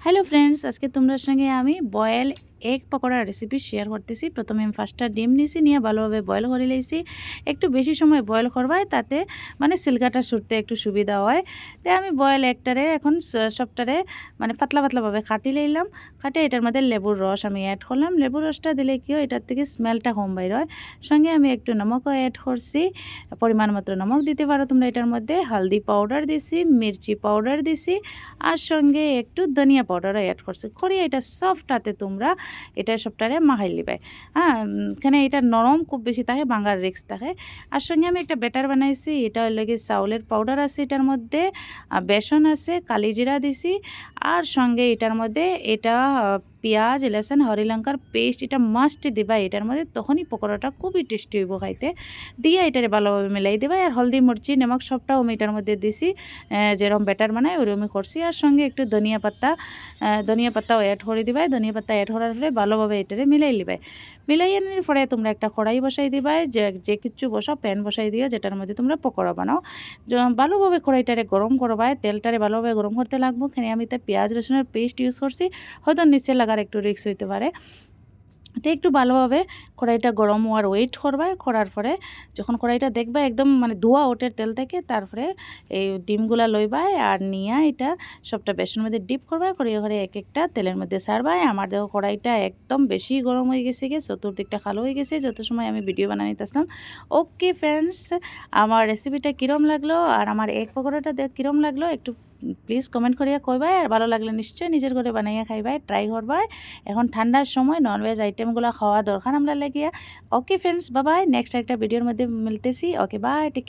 Hello friends, আজকে তোমাদের সঙ্গে আমি বয়েল এগ পকোড়ার রেসিপি শেয়ার করতেছি। প্রথমে আমি ফার্স্টটা ডিম নিয়েছি, নিয়ে ভালোভাবে বয়েল করে লইছি। একটু বেশি সময় বয়েল করবাই, তাতে মানে সিলকাটা ছুটতে একটু সুবিধা হয়। তাই আমি বয়েল একটারে এখন সবটারে মানে পাতলা পাতলাভাবে কাটি লইলাম। কাটে এটার মধ্যে লেবুর রস আমি অ্যাড করলাম। লেবুর রসটা দিলে কি হয়, এটার থেকে স্মেলটা কম বাইর হয়। সঙ্গে আমি একটু নমকও অ্যাড করছি, পরিমাণ মতো নমক দিতে পারো তোমরা। এটার মধ্যে হলদি পাউডার দিছি, মির্চি পাউডার দিছি, আর সঙ্গে একটু ধনিয়া পাউডারও অ্যাড করছি। করিয়ে এটা সফটাতে তোমরা এটা সবটারে মাখাই লিবাই। হ্যাঁ, এখানে এটা নরম খুব বেশি থাকে, ভাঙার রিস্ক থাকে। আর সঙ্গে আমি একটা ব্যাটার বানাইছি। এটা হলো কি চাউলের পাউডার আছে এটার মধ্যে, বেসন আছে, কালিজিরা দিছি, আর সঙ্গে এটার মধ্যে এটা পেঁয়াজ, লসুন, হরি লঙ্কার পেস্ট এটা মাস্ট দিবা এটার মধ্যে, তখনই পকোড়াটা খুবই টেস্টি হইব খাইতে। দিয়ে এটারে ভালোভাবে মিলাই দেবা। আর হলদি, মরিচি, নমক সবটাও আমি এটার মধ্যে দিছি, যেরকম ব্যাটার বানাই ওরকমই করছি। আর সঙ্গে একটু ধনিয়া পাতাও অ্যাড করে দিবাই। ধনিয়া পাতা অ্যাড করার পরে ভালোভাবে এটারে মিলাই লিবাই। মিলাই আনার পরে তোমরা একটা কড়াই বসাই দিবাই, যে কিছু বসাও, প্যান বসাই দিও যেটার মধ্যে তোমরা পকোড়া বানাও। ভালোভাবে কড়াইটারে গরম করবাই, তেলটারে ভালোভাবে গরম করতে লাগবো। এখানে আমি তো পেঁয়াজ রসুনের পেস্ট ইউজ করছি, হয়তো নিচে লাগার একটু রিস্ক হইতে পারে। তো একটু ভালোভাবে কড়াইটা গরম হওয়ার ওয়েট করবা। করার পরে যখন কড়াইটা দেখবা একদম মানে ধোয়া ওঠে তেল থেকে, তারপরে এই ডিমগুলা লইবা আর নিয়ে এটা সবটা বেসনের মধ্যে ডিপ করবা। করে ঘরে এক একটা তেলের মধ্যে ছাড়বা। আমার দেখো কড়াইটা একদম বেশি গরম হয়ে গেছে, চতুর্দিকটা কালো হয়ে গেছে যত সময় আমি ভিডিও বানাইতেছিলাম। ওকে ফ্রেন্ডস, আমার রেসিপিটা কীরম লাগলো আর আমার এক পকোড়াটা দেখ কীরম লাগলো একটু প্লিজ কমেন্ট করিয়া কইবাই। আর ভালো লাগলে নিশ্চয়ই নিজের ঘরে বানাইয়া খাইবাই, ট্রাই করবাই। এখন ঠান্ডার সময় ননভেজ আইটেমগুলো খাওয়া দরকার আমরা লাগিয়া। Okay friends, bye bye. Next একটা ভিডিওর মধ্যে মিলতেছি। Okay bye, take care.